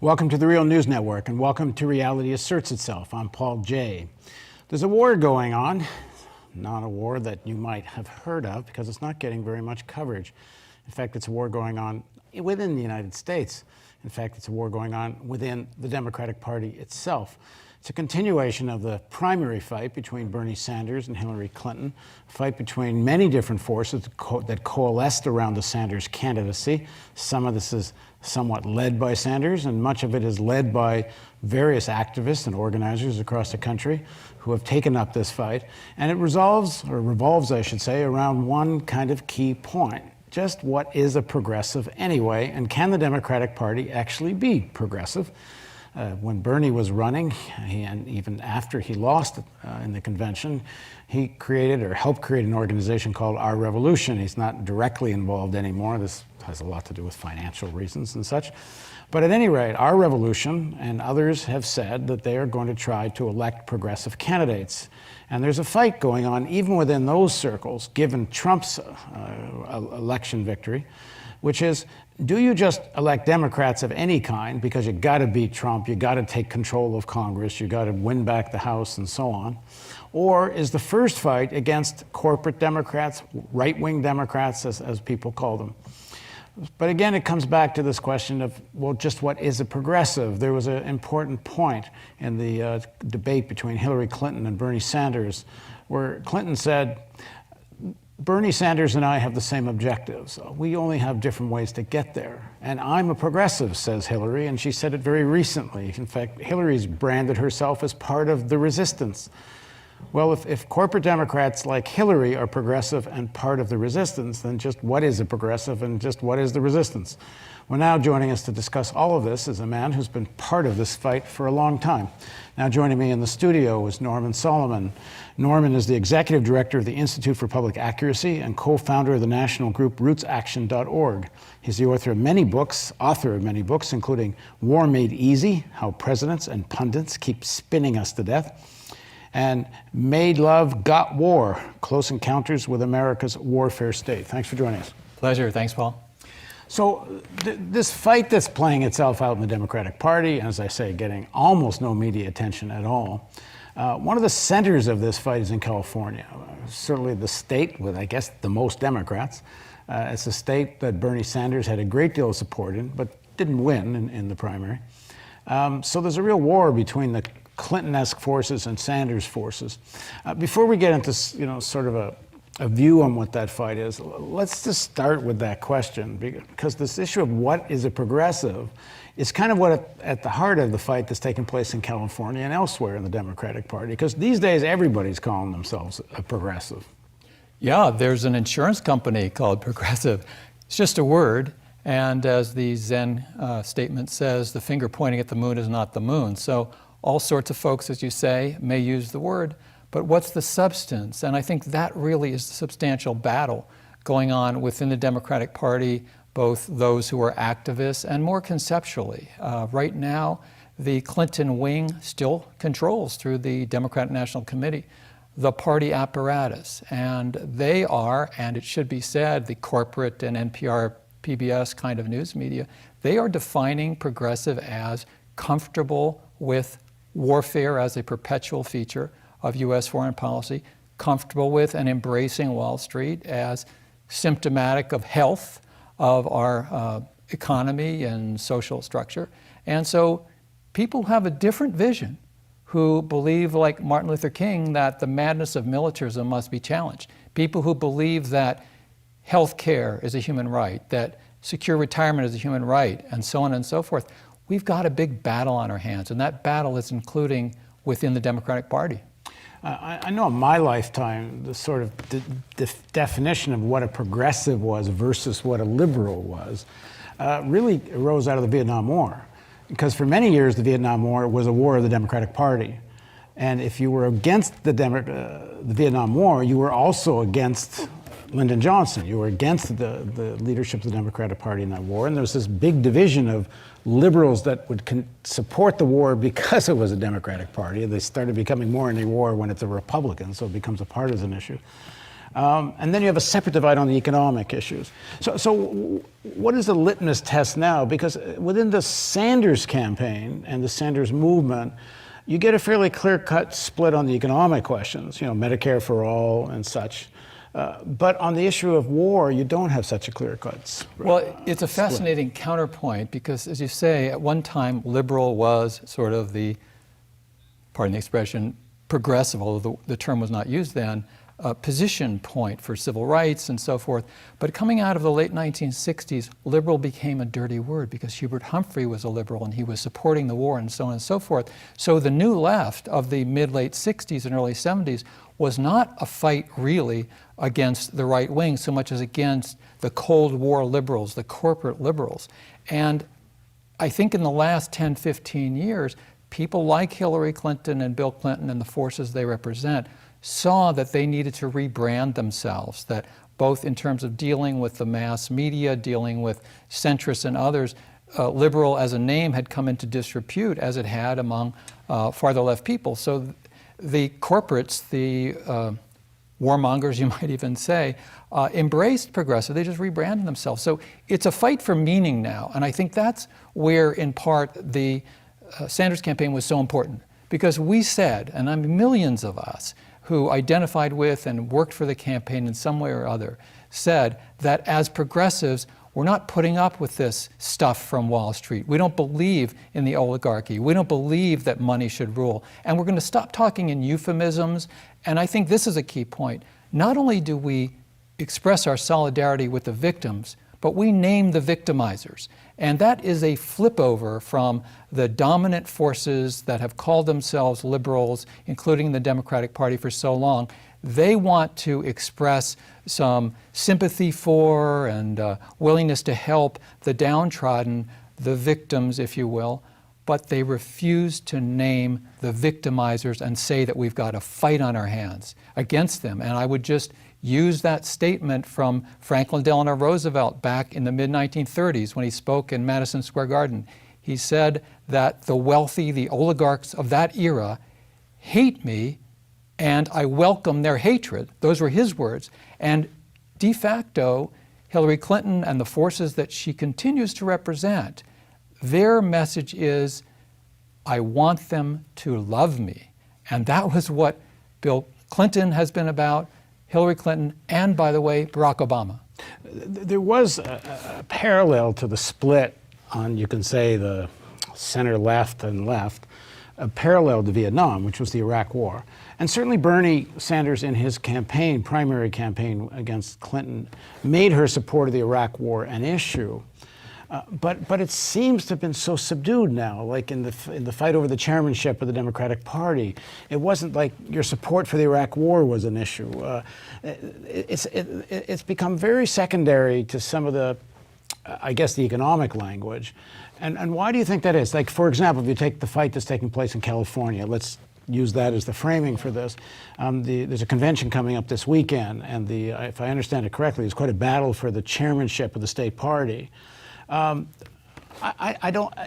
Welcome to the Real News Network, and welcome to Reality Asserts Itself. I'm Paul Jay. There's a war going on, not a war that you might have heard of because it's not getting very much coverage. In fact, it's a war going on within the United States. In fact, it's a war going on within the Democratic Party itself. It's a continuation of the primary fight between Bernie Sanders and Hillary Clinton, a fight between many different forces that coalesced around the Sanders candidacy. Some of this is somewhat led by Sanders, and much of it is led by various activists and organizers across the country who have taken up this fight. And it revolves, I should say, around one kind of key point. Just what is a progressive anyway, and can the Democratic Party actually be progressive? When Bernie was running, and even after he lost in the convention, he created or helped create an organization called Our Revolution. He's not directly involved anymore. This has a lot to do with financial reasons and such. But at any rate, Our Revolution and others have said that they are going to try to elect progressive candidates. And there's a fight going on even within those circles, given Trump's election victory, which is, do you just elect Democrats of any kind because you got to beat Trump, you got to take control of Congress, you got to win back the House and so on? Or is the first fight against corporate Democrats, right-wing Democrats as people call them? But again, it comes back to this question of, well, just what is a progressive? There was an important point in the debate between Hillary Clinton and Bernie Sanders where Clinton said, Bernie Sanders and I have the same objectives. We only have different ways to get there. And I'm a progressive, says Hillary, and she said it very recently. In fact, Hillary's branded herself as part of the resistance. Well, if corporate Democrats like Hillary are progressive and part of the resistance, then just what is a progressive and just what is the resistance? Well, now joining us to discuss all of this is a man who's been part of this fight for a long time. Now joining me in the studio is Norman Solomon. Norman is the executive director of the Institute for Public Accuracy and co-founder of the national group rootsaction.org. He's the author of many books, including War Made Easy, How Presidents and Pundits Keep Spinning Us to Death, and Made Love, Got War, Close Encounters with America's Warfare State. Thanks for joining us. Pleasure. Thanks, Paul. So this fight that's playing itself out in the Democratic Party, as I say, getting almost no media attention at all, one of the centers of this fight is in California. Certainly the state with, I guess, the most Democrats. It's a state that Bernie Sanders had a great deal of support in, but didn't win in the primary. So there's a real war between the Clinton-esque forces and Sanders forces. Before we get into, sort of a view on what that fight is, let's just start with that question, because this issue of what is a progressive is kind of what at the heart of the fight that's taking place in California and elsewhere in the Democratic Party, because these days everybody's calling themselves a progressive. Yeah, there's an insurance company called Progressive. It's just a word, and as the Zen statement says, the finger pointing at the moon is not the moon. So all sorts of folks, as you say, may use the word, but what's the substance? And I think that really is the substantial battle going on within the Democratic Party, both those who are activists and more conceptually. Right now, the Clinton wing still controls through the Democratic National Committee the party apparatus. And they are, and it should be said, the corporate and NPR, PBS kind of news media, they are defining progressive as comfortable with warfare as a perpetual feature of U.S. foreign policy, comfortable with and embracing Wall Street as symptomatic of health of our economy and social structure. And so people have a different vision who believe, like Martin Luther King, that the madness of militarism must be challenged. People who believe that health care is a human right, that secure retirement is a human right, and so on and so forth. We've got a big battle on our hands, and that battle is including within the Democratic Party. I know in my lifetime, the sort of definition of what a progressive was versus what a liberal was really arose out of the Vietnam War. Because for many years, the Vietnam War was a war of the Democratic Party. And if you were against the Vietnam War, you were also against Lyndon Johnson. You were against the leadership of the Democratic Party in that war. And there was this big division of liberals that would support the war because it was a Democratic Party. They started becoming more in the war when it's a Republican, so it becomes a partisan issue. And then you have a separate divide on the economic issues. So what is the litmus test now? Because within the Sanders campaign and the Sanders movement, you get a fairly clear-cut split on the economic questions, Medicare for all and such. But on the issue of war, you don't have such a clear-cut split. Well, it's a fascinating counterpoint because, as you say, at one time, liberal was sort of the, pardon the expression, progressive, although the term was not used then, position point for civil rights and so forth. But coming out of the late 1960s, liberal became a dirty word because Hubert Humphrey was a liberal and he was supporting the war and so on and so forth. So the new left of the mid-late 60s and early 70s was not a fight really against the right wing so much as against the Cold War liberals, the corporate liberals. And I think in the last 10, 15 years, people like Hillary Clinton and Bill Clinton and the forces they represent saw that they needed to rebrand themselves, that both in terms of dealing with the mass media, dealing with centrists and others, liberal as a name had come into disrepute as it had among farther left people. So the corporates, the warmongers, you might even say, embraced progressive. They just rebranded themselves. So it's a fight for meaning now. And I think that's where, in part, the Sanders campaign was so important. Because we said, and I mean millions of us who identified with and worked for the campaign in some way or other, said that as progressives, we're not putting up with this stuff from Wall Street. We don't believe in the oligarchy. We don't believe that money should rule. And we're going to stop talking in euphemisms. And I think this is a key point. Not only do we express our solidarity with the victims, but we name the victimizers. And that is a flip over from the dominant forces that have called themselves liberals, including the Democratic Party for so long. They want to express some sympathy for and willingness to help the downtrodden, the victims, if you will, but they refuse to name the victimizers and say that we've got a fight on our hands against them. And I would just use that statement from Franklin Delano Roosevelt back in the mid-1930s when he spoke in Madison Square Garden. He said that the wealthy, the oligarchs of that era, hate me and I welcome their hatred. Those were his words. And de facto, Hillary Clinton and the forces that she continues to represent, their message is, I want them to love me. And that was what Bill Clinton has been about, Hillary Clinton, and, by the way, Barack Obama. There was a parallel to the split on, you can say, the center-left and left, a parallel to Vietnam, which was the Iraq War. And certainly Bernie Sanders, in his campaign, primary campaign against Clinton, made her support of the Iraq War an issue. But it seems to have been so subdued now, like in the fight over the chairmanship of the Democratic Party. It wasn't like your support for the Iraq War was an issue. It's become very secondary to some of the, I guess, the economic language. And why do you think that is? Like, for example, if you take the fight that's taking place in California, let's use that as the framing for this. There's a convention coming up this weekend, and if I understand it correctly, there's quite a battle for the chairmanship of the state party.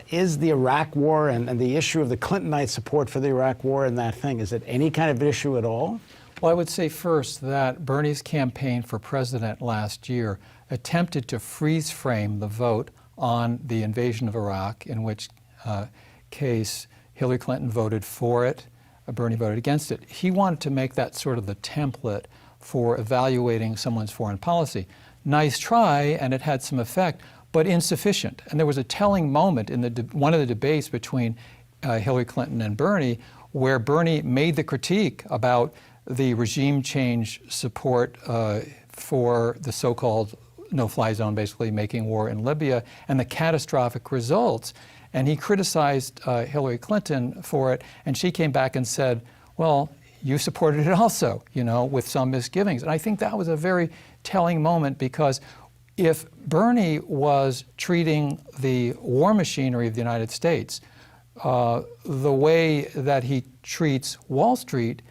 Is the Iraq War and the issue of the Clintonite support for the Iraq War and that thing, is it any kind of issue at all? Well, I would say first that Bernie's campaign for president last year attempted to freeze frame the vote on the invasion of Iraq, in which case Hillary Clinton voted for it, Bernie voted against it. He wanted to make that sort of the template for evaluating someone's foreign policy. Nice try, and it had some effect, but insufficient. And there was a telling moment in one of the debates between Hillary Clinton and Bernie where Bernie made the critique about the regime change support for the so-called no-fly zone, basically making war in Libya, and the catastrophic results. And he criticized Hillary Clinton for it, and she came back and said, well, you supported it also, with some misgivings. And I think that was a very telling moment, because if Bernie was treating the war machinery of the United States the way that he treats Wall Street,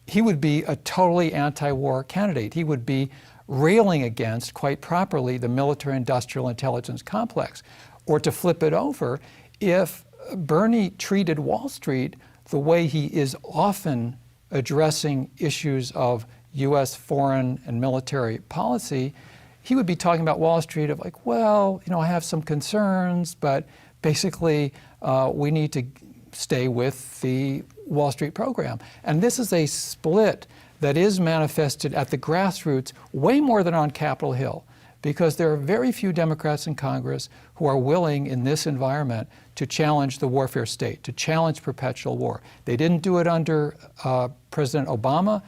he would be a totally anti-war candidate. He would be railing against, quite properly, the military-industrial intelligence complex. Or to flip it over, if Bernie treated Wall Street the way he is often addressing issues of U.S. foreign and military policy, he would be talking about Wall Street of like, well, I have some concerns, but basically we need to stay with the Wall Street program. And this is a split that is manifested at the grassroots way more than on Capitol Hill, because there are very few Democrats in Congress who are willing in this environment to challenge the warfare state, to challenge perpetual war. They didn't do it under President Obama,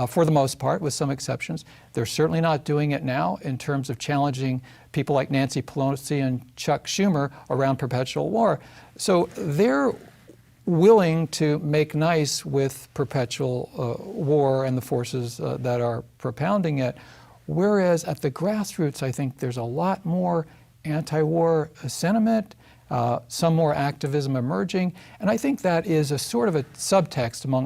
for the most part, with some exceptions. They're certainly not doing it now in terms of challenging people like Nancy Pelosi and Chuck Schumer around perpetual war. So they're willing to make nice with perpetual war and the forces that are propounding it. Whereas at the grassroots, I think there's a lot more anti-war sentiment, some more activism emerging, and I think that is a sort of a subtext among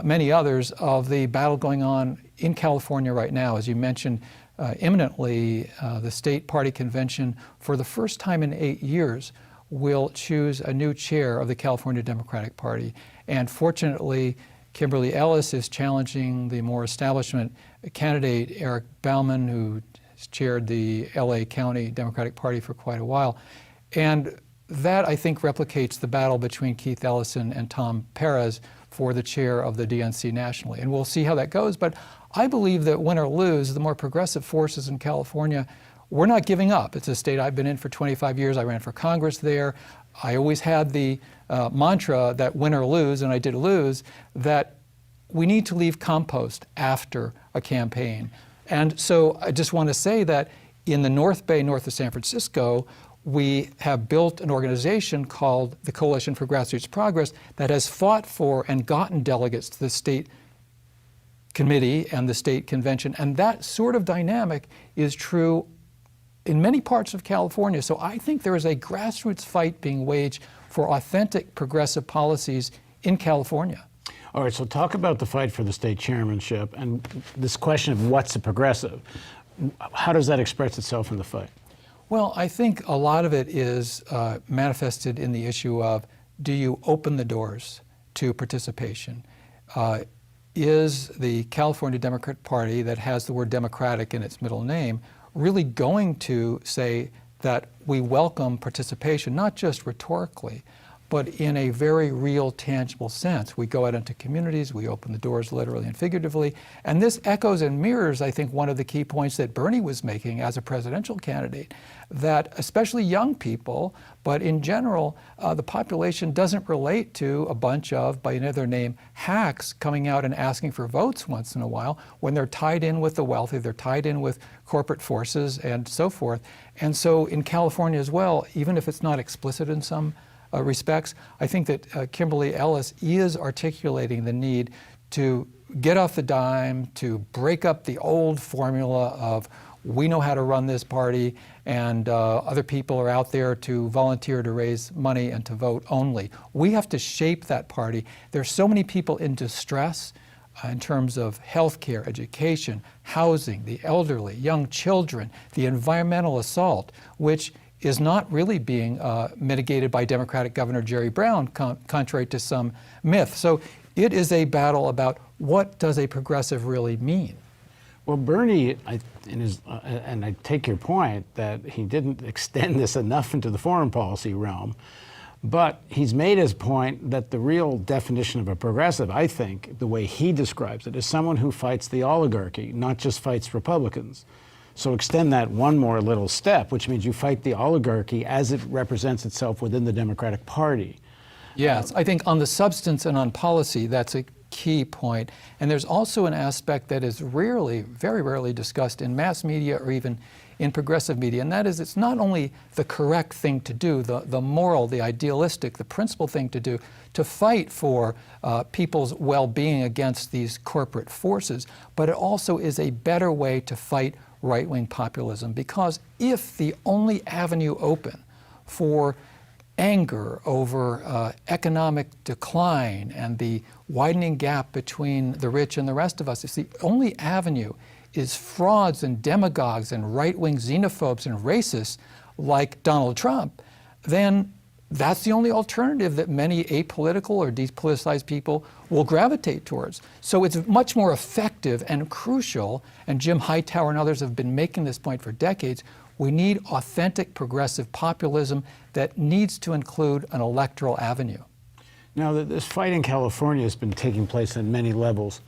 many others of the battle going on in California right now. As you mentioned, imminently, the state party convention, for the first time in 8 years, will choose a new chair of the California Democratic Party. And fortunately, Kimberly Ellis is challenging the more establishment candidate, Eric Bauman, who has chaired the LA County Democratic Party for quite a while. And that, I think, replicates the battle between Keith Ellison and Tom Perez for the chair of the DNC nationally. And we'll see how that goes. But I believe that win or lose, the more progressive forces in California, we're not giving up. It's a state I've been in for 25 years. I ran for Congress there. I always had the mantra that win or lose, and I did lose, that we need to leave compost after a campaign. And so I just want to say that in the North Bay, north of San Francisco, we have built an organization called the Coalition for Grassroots Progress that has fought for and gotten delegates to the state committee and the state convention. And that sort of dynamic is true in many parts of California. So I think there is a grassroots fight being waged for authentic progressive policies in California. All right, so talk about the fight for the state chairmanship and this question of what's a progressive. How does that express itself in the fight? Well, I think a lot of it is manifested in the issue of, do you open the doors to participation? Is the California Democratic Party, that has the word Democratic in its middle name, really going to say that we welcome participation, not just rhetorically, but in a very real, tangible sense? We go out into communities, we open the doors literally and figuratively, and this echoes and mirrors, I think, one of the key points that Bernie was making as a presidential candidate, that especially young people, but in general, the population doesn't relate to a bunch of, by another name, hacks coming out and asking for votes once in a while when they're tied in with the wealthy, they're tied in with corporate forces and so forth. And so in California as well, even if it's not explicit in some respects, I think that Kimberly Ellis is articulating the need to get off the dime, to break up the old formula of we know how to run this party and other people are out there to volunteer to raise money and to vote only. We have to shape that party. There's so many people in distress in terms of healthcare, education, housing, the elderly, young children, the environmental assault, which is not really being mitigated by Democratic Governor Jerry Brown, contrary to some myth. So it is a battle about what does a progressive really mean? Well, Bernie, and I take your point that he didn't extend this enough into the foreign policy realm, but he's made his point that the real definition of a progressive, I think, the way he describes it, is someone who fights the oligarchy, not just fights Republicans. So extend that one more little step, which means you fight the oligarchy as it represents itself within the Democratic Party. Yes, I think on the substance and on policy, that's a key point. And there's also an aspect that is rarely, very rarely discussed in mass media or even in progressive media, and that is it's not only the correct thing to do, the moral, the idealistic, the principled thing to do, to fight for people's well-being against these corporate forces, but it also is a better way to fight right-wing populism, because if the only avenue open for anger over economic decline and the widening gap between the rich and the rest of us, if the only avenue is frauds and demagogues and right-wing xenophobes and racists like Donald Trump, then that's the only alternative that many apolitical or depoliticized people will gravitate towards. So it's much more effective and crucial, and Jim Hightower and others have been making this point for decades. We need authentic progressive populism that needs to include an electoral avenue. Now, this fight in California has been taking place on many levels.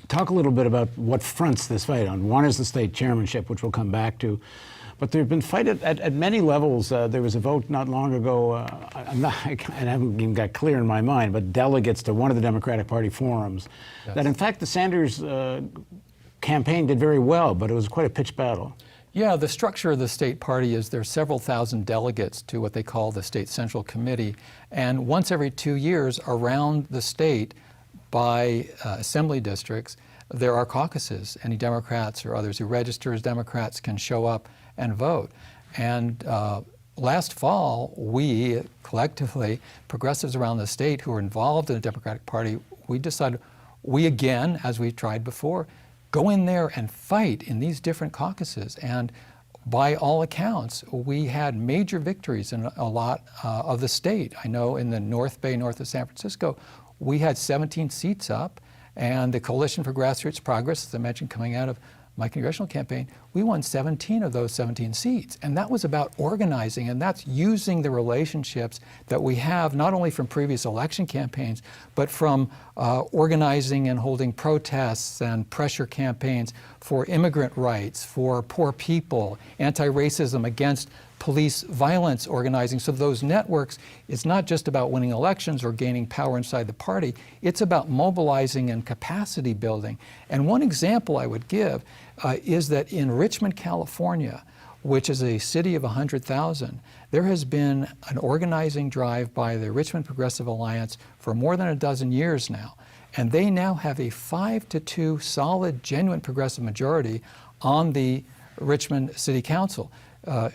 Talk a little bit about what fronts this fight on. One is the state chairmanship, which we'll come back to. But there have been fight at many levels. There was a vote not long ago, I haven't even got clear in my mind, but delegates to one of the Democratic Party forums, yes, that in fact the Sanders campaign did very well, but it was quite a pitched battle. Yeah, the structure of the state party is there are several thousand delegates to what they call the state central committee. And once every 2 years around the state by assembly districts, there are caucuses. Any Democrats or others who register as Democrats can show up and vote. And last fall, we collectively, progressives around the state who are involved in the Democratic Party, we decided we again, as we've tried before, go in there and fight in these different caucuses. And by all accounts, we had major victories in a lot of the state. I know in the North Bay, north of San Francisco, we had 17 seats up, and the Coalition for Grassroots Progress, as I mentioned, coming out of my congressional campaign, we won 17 of those 17 seats. And that was about organizing, and that's using the relationships that we have, not only from previous election campaigns, but from organizing and holding protests and pressure campaigns for immigrant rights, for poor people, anti-racism, against police violence organizing. So those networks, it's not just about winning elections or gaining power inside the party, it's about mobilizing and capacity building. And one example I would give is that in Richmond, California, which is a city of 100,000, there has been an organizing drive by the Richmond Progressive Alliance for more than a dozen years now. And they now have a 5-2 solid, genuine progressive majority on the Richmond City Council.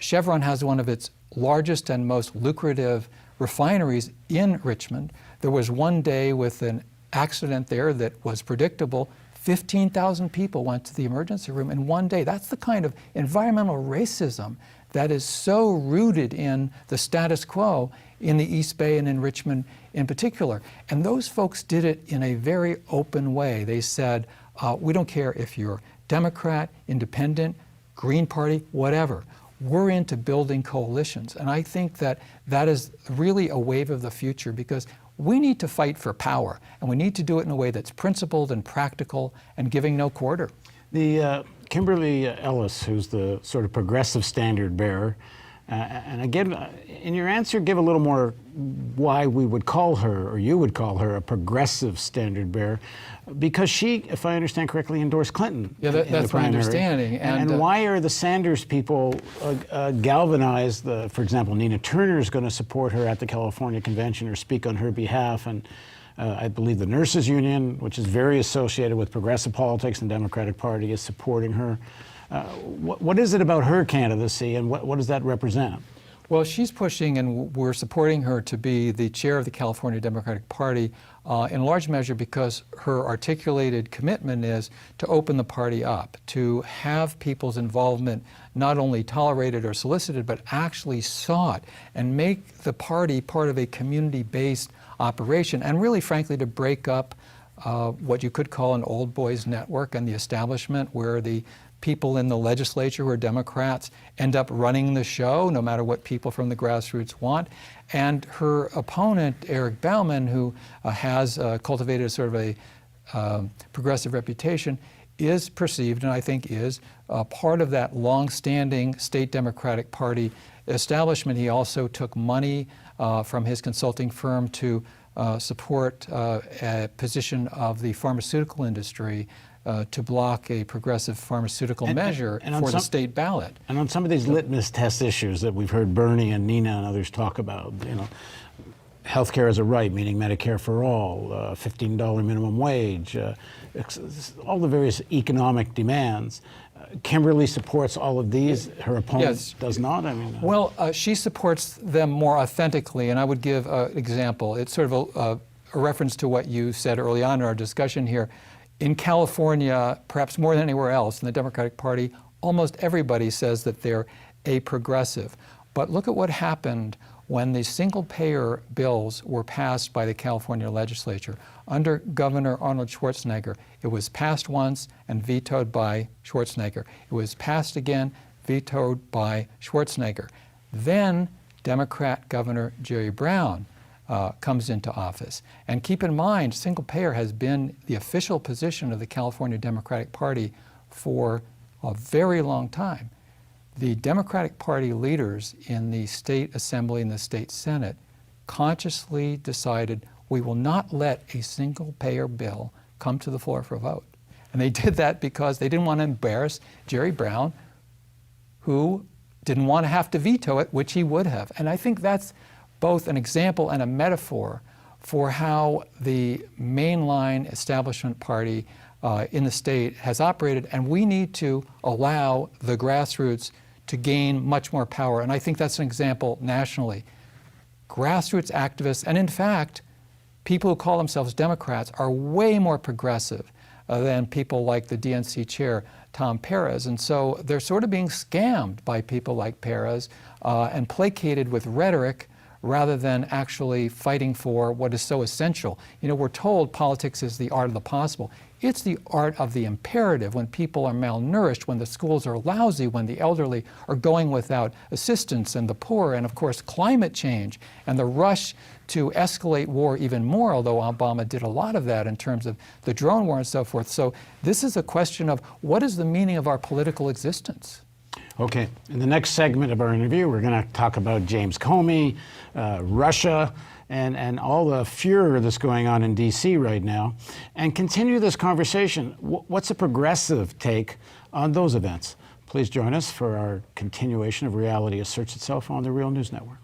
Chevron has one of its largest and most lucrative refineries in Richmond. There was one day with an accident there that was predictable. 15,000 people went to the emergency room in one day. That's the kind of environmental racism that is so rooted in the status quo in the East Bay and in Richmond in particular. And those folks did it in a very open way. They said, we don't care if you're Democrat, Independent, Green Party, whatever. We're into building coalitions. And I think that that is really a wave of the future, because we need to fight for power, and we need to do it in a way that's principled and practical and giving no quarter. The Kimberly Ellis, who's the sort of progressive standard bearer, and again, in your answer, give a little more why we would call her, or you would call her, a progressive standard bearer, because she, if I understand correctly, endorsed Clinton. Yeah, that's my understanding. And why are the Sanders people galvanized? For example, Nina Turner is going to support her at the California convention or speak on her behalf, and I believe the Nurses Union, which is very associated with progressive politics and Democratic Party, is supporting her. What is it about her candidacy, and what does that represent? Well, she's pushing, and we're supporting her to be the chair of the California Democratic Party in large measure because her articulated commitment is to open the party up, to have people's involvement not only tolerated or solicited, but actually sought, and make the party part of a community-based operation, and really, frankly, to break up what you could call an old boys network and the establishment, where the people in the legislature who are Democrats end up running the show, no matter what people from the grassroots want. And her opponent, Eric Bauman, who has cultivated a sort of a progressive reputation, is perceived, and I think is, part of that long-standing state Democratic Party establishment. He also took money from his consulting firm to support a position of the pharmaceutical industry to block a progressive pharmaceutical measure for the state ballot. And on some of these litmus test issues that we've heard Bernie and Nina and others talk about, you know, healthcare as a right, meaning Medicare for all, $15 minimum wage, all the various economic demands. Kimberly supports all of these. Her opponent does not. I mean, well, she supports them more authentically, and I would give an example. It's sort of a reference to what you said early on in our discussion here. In California, perhaps more than anywhere else in the Democratic Party, almost everybody says that they're a progressive. But look at what happened when the single-payer bills were passed by the California legislature, under Governor Arnold Schwarzenegger, it was passed once and vetoed by Schwarzenegger. It was passed again, vetoed by Schwarzenegger. Then Democrat Governor Jerry Brown comes into office. And keep in mind, single-payer has been the official position of the California Democratic Party for a very long time. The Democratic Party leaders in the state assembly and the state senate consciously decided we will not let a single-payer bill come to the floor for a vote. And they did that because they didn't want to embarrass Jerry Brown, who didn't want to have to veto it, which he would have. And I think that's both an example and a metaphor for how the mainline establishment party in the state has operated, and we need to allow the grassroots to gain much more power. And I think that's an example nationally. Grassroots activists, and in fact, people who call themselves Democrats, are way more progressive than people like the DNC chair, Tom Perez. And so they're sort of being scammed by people like Perez and placated with rhetoric rather than actually fighting for what is so essential. You know, we're told politics is the art of the possible. It's the art of the imperative, when people are malnourished, when the schools are lousy, when the elderly are going without assistance, and the poor, and of course climate change, and the rush to escalate war even more, although Obama did a lot of that in terms of the drone war and so forth. So this is a question of what is the meaning of our political existence? Okay, in the next segment of our interview, we're going to talk about James Comey, Russia, and all the furor that's going on in D.C. right now, and continue this conversation. What's a progressive take on those events? Please join us for our continuation of Reality Asserts Itself on the Real News Network.